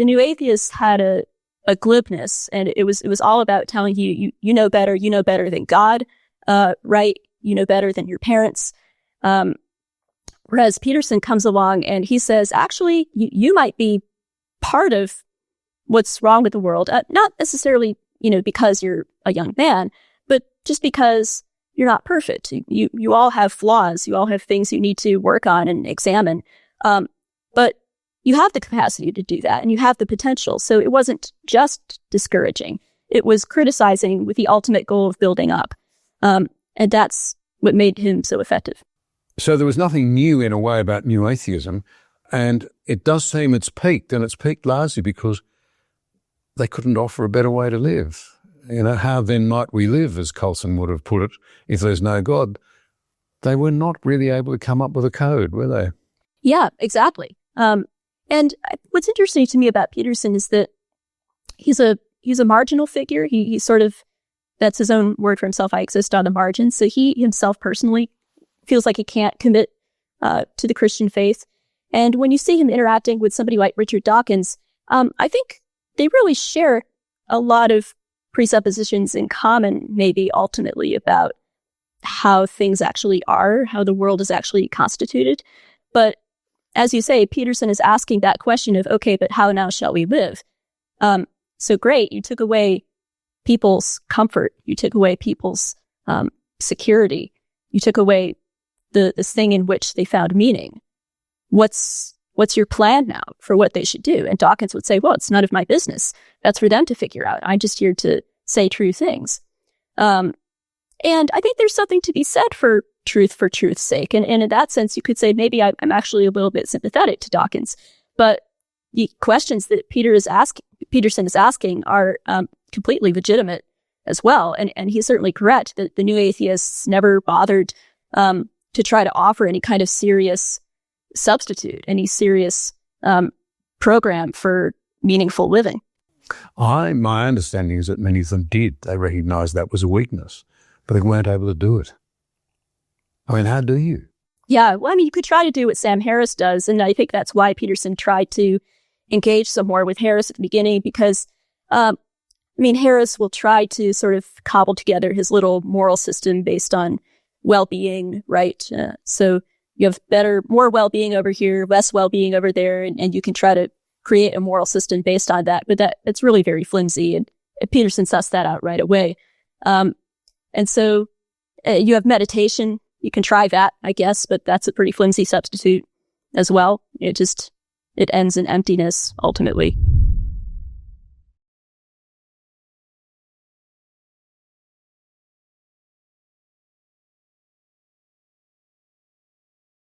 the new atheists had a glibness, and it was all about telling you know better than God, right? You know better than your parents. Whereas Peterson comes along and he says, actually, you might be part of what's wrong with the world, not necessarily, because you're a young man, but just because you're not perfect. You all have flaws. You all have things you need to work on and examine. But you have the capacity to do that, and you have the potential. So it wasn't just discouraging. It was criticizing with the ultimate goal of building up. And that's what made him so effective. So there was nothing new in a way about new atheism. And it does seem it's peaked, and it's peaked largely because they couldn't offer a better way to live. How then might we live, as Coulson would have put it, if there's no God? They were not really able to come up with a code, were they? Yeah, exactly. And what's interesting to me about Peterson is that he's a marginal figure. He sort of, that's his own word for himself, I exist on the margins. So he himself personally feels like he can't commit to the Christian faith. And when you see him interacting with somebody like Richard Dawkins, I think they really share a lot of presuppositions in common, maybe ultimately about how things actually are, how the world is actually constituted. But as you say, Peterson is asking that question of, okay, but how now shall we live? So great, you took away people's comfort, you took away people's security, you took away the thing in which they found meaning. What's your plan now for what they should do? And Dawkins would say, well, it's none of my business. That's for them to figure out. I'm just here to say true things. And I think there's something to be said for truth's sake. And in that sense, you could say maybe I'm actually a little bit sympathetic to Dawkins. But the questions that Peterson is asking are completely legitimate as well. And he's certainly correct that the new atheists never bothered to try to offer any kind of serious substitute, any serious program for meaningful living. My understanding is that many of them did. They recognized that was a weakness, but they weren't able to do it. I mean, how do you? Yeah, well, you could try to do what Sam Harris does, and I think that's why Peterson tried to engage some more with Harris at the beginning, because, Harris will try to sort of cobble together his little moral system based on well-being, right? So you have more well-being over here, less well-being over there, and you can try to create a moral system based on that, but it's really very flimsy, and Peterson sussed that out right away. And so you have meditation. You can try that, I guess, but that's a pretty flimsy substitute as well. It ends in emptiness, ultimately.